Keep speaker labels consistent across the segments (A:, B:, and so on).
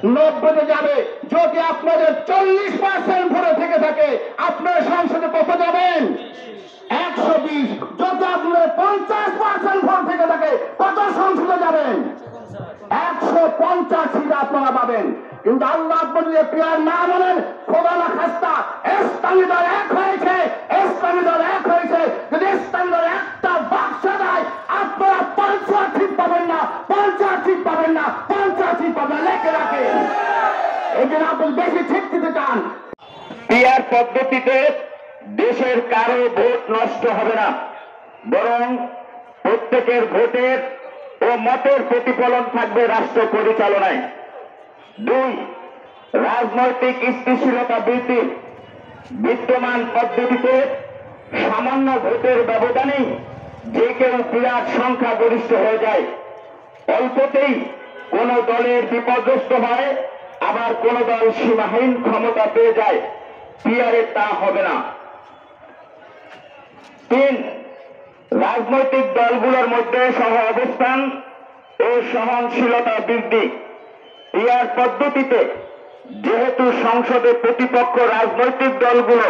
A: 90-তে যাবে। যদি আপনাদের 40% ভোটে থেকে থাকে, আপনারা সংসদে কত যাবেন? 120। যদি আপনাদের 50% ভোট থেকে থাকে, কত সংসদে যাবেন? 150 সিট আপনারা পাবেন। কিন্তু আল্লাহ আপনি যদি পিয়ার না বলেন, খোদা না খাস্তা, ইসলামী দল এক হয়েছে, ইসলামী দল এক হয়েছে। যদি ইসলামী দল একটা বাক্স দেয়, আপনারা 50 সিট পাবেন না, 50 সিট পাবেন না, 50 সিট পাবেন। লেখে রাখেন, এই জন্য আপনি বেশি ঠিক দিতে চান।
B: পিয়ার পদ্ধতিতে দেশের কারো ভোট নষ্ট হবে না, বরং প্রত্যেকের ভোটের ও মতের প্রতিফলন থাকবে রাষ্ট্র পরিচালনায়। 2, রাজনৈতিক স্থিতিশীলতা বৃদ্ধি। বিদ্যমান পদ্ধতিতে সামান্য ভোটের ব্যবধানেই যে কেউ বিরাট সংখ্যাগরিষ্ঠ হয়ে যায়। অল্পতেই কোন দলের বিপর্যস্ত হয়, আবার কোন দল সীমাহীন ক্ষমতা পেয়ে যায়। পিয়ারে তা হবে না। 3, রাজনৈতিক দলগুলোর মধ্যে সহ অবস্থান ও সহনশীলতা বৃদ্ধি। পিয়ার পদ্ধতিতে যেহেতু সংসদে প্রতিপক্ষ রাজনৈতিক দলগুলো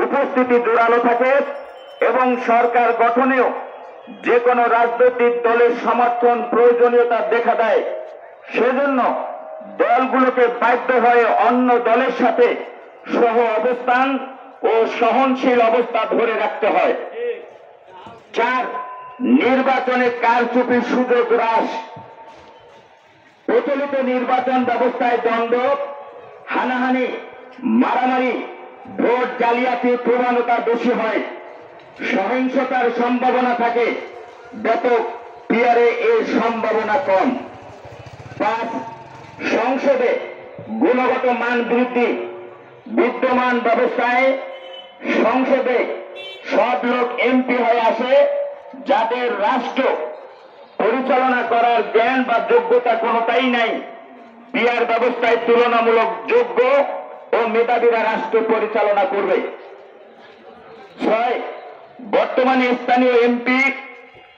B: উপস্থিতি জোরালো থাকে এবং সরকার গঠনেও যে কোনো রাজনৈতিক দলের সমর্থন প্রয়োজনীয়তা দেখা দেয়, সেজন্য দলগুলোকে বাধ্য হয়ে অন্য দলের সাথে সহ অবস্থান ও সহনশীল অবস্থা ধরে রাখতে হয়। 4, নির্বাচনে কারচুপির সুযোগ হ্রাস। প্রচলিত নির্বাচন ব্যবস্থায় দ্বন্দ্ব, হানাহানি, মারামারি, ভোট জালিয়াতির প্রবণতা বেশি হয়, সহিংসতার সম্ভাবনা থাকে। ব্যাপক পিয়ারে এর সম্ভাবনা কম। 5, সংসদে গুণগত মান বৃদ্ধি। বিদ্যমান ব্যবস্থায় সংসদে সব লোক এমপি হয়ে আসে, যাদের রাষ্ট্র পরিচালনা করার জ্ঞান বা যোগ্যতা কোনোটাই নাই। পিয়ার ব্যবস্থায় তুলনামূলক যোগ্য ও মেধাবীরা রাষ্ট্র পরিচালনা করবে। 6, বর্তমানে স্থানীয় এমপি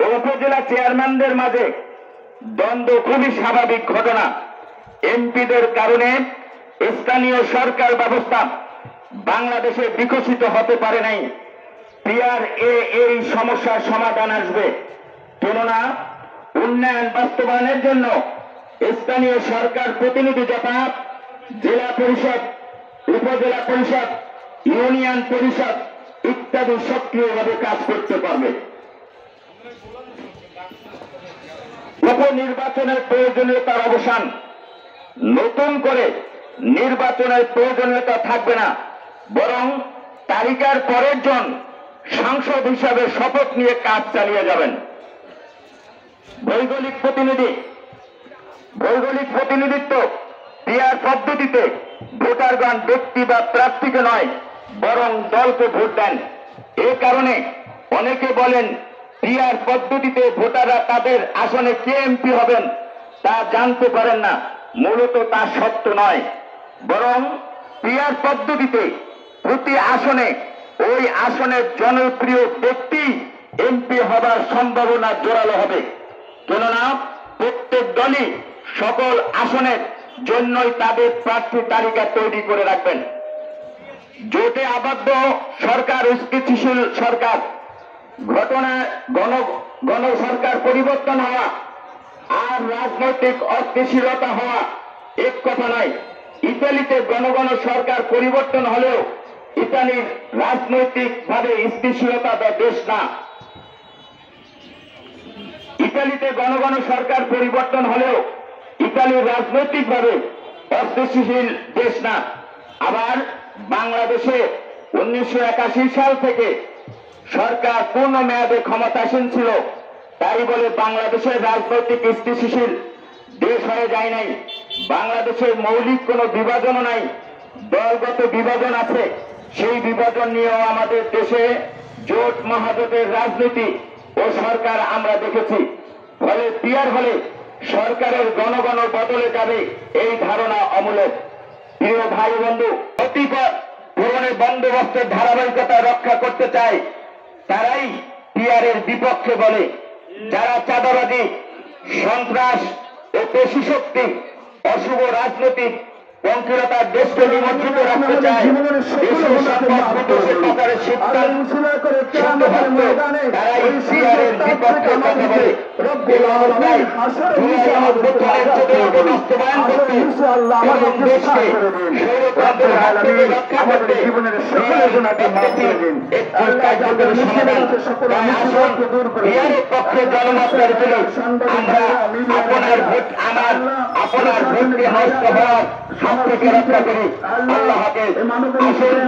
B: ও উপজেলা চেয়ারম্যানদের মাঝে দ্বন্দ্ব খুবই স্বাভাবিক ঘটনা। এমপিদের কারণে স্থানীয় সরকার ব্যবস্থা বাংলাদেশে বিকশিত হতে পারে নাই। পিয়ার এই সমস্যার সমাধান আসবে। কেননা উন্নয়ন বাস্তবায়নের জন্য স্থানীয় সরকার প্রতিনিধি যথা জেলা পরিষদ, উপজেলা পরিষদ, ইউনিয়ন পরিষদ ইত্যাদি সক্রিয়ভাবে কাজ করতে পারবে। উপনির্বাচনের প্রয়োজনীয়তার অবসান। নতুন করে নির্বাচনের প্রয়োজনীয়তা থাকবে না, বরং তালিকার পরের জন সাংসদ হিসাবে শপথ নিয়ে কাজ চালিয়ে যাবেন। ভৌগোলিক প্রতিনিধিত্ব। পিয়ার পদ্ধতিতে ভোটারগণ ব্যক্তি বা প্রার্থীকে নয়, বরং দলকে ভোট দেন। এ কারণে অনেকে বলেন পিয়ার পদ্ধতিতে ভোটাররা তাদের আসনে কে এমপি হবেন তা জানতে পারেন না। মূলত তা সত্য নয়, বরং পিয়ার পদ্ধতিতে প্রতি আসনে ওই আসনের জনপ্রিয় ব্যক্তি এমপি হবার সম্ভাবনা জোরালো হবে। কেননা প্রত্যেক দলই সকল আসনের জন্যই তাদের প্রার্থী তালিকা তৈরি করে রাখবেন। জোটে আবদ্ধ সরকার স্থিতিশীল সরকার। গণ সরকার পরিবর্তন হওয়া আর রাজনৈতিক অস্থিতিশীলতা হওয়া এক কথা নয়। ইতালিতে গণ সরকার পরিবর্তন হলেও ইতালির রাজনৈতিক ভাবে স্থিতিশীলতা দেশ না। ইতালিতে গণ সরকার পরিবর্তন হলেও ইতালির রাজনৈতিক ভাবে অস্থিতিশীল দেশ না। আবার বাংলাদেশে 1981 সাল থেকে সরকার পূর্ণ মেয়াদে ক্ষমতাসীন ছিল, তাই বলে বাংলাদেশের রাজনৈতিক স্থিতিশীল দেশ হয়ে যায় নাই। বাংলাদেশের মৌলিক কোনো বিভাজনও নাই, দলগত বিভাজন আছে। সেই বিভাজন নিয়েও আমাদের দেশে জোট মহাজোটের রাজনীতি ও সরকার আমরা দেখেছি। ফলে পিয়ার হলে সরকারের গণ বদলে যাবে, এই ধারণা অমূলক। প্রিয় ভাই বন্ধু, অতিপথ পূরণের বন্দোবস্তের ধারাবাহিকতা রক্ষা করতে চায় তারাই পিয়ারের বিপক্ষে বলে। যারা চাঁদাবাজি, সন্ত্রাস ও পেশি শক্তি অশুভ রাজনৈতিক পঙ্কিলতার দেশকে নিমজ্জিত রাখতে চায়, দেশের সম্পদ বিদেশে পাচারের সিদ্ধান্ত তারা ইসিআরের বিপক্ষে কথা বলে। এই অবস্থায় জুলাই অভ্যুত্থানের চেতনাকে বাস্তবায়ন করতে এবং দেশকে স্বৈরতন্ত্রের হাত থেকে রক্ষা করতে একটি কার্যকরী সমাধান। তাই আসুন বিহারের পক্ষে জনমতের তুলে আমরা আপনার ভোটকে নষ্ট হওয়ার হাত থেকে রক্ষা করি। আল্লাহ হাফেজ। আসুন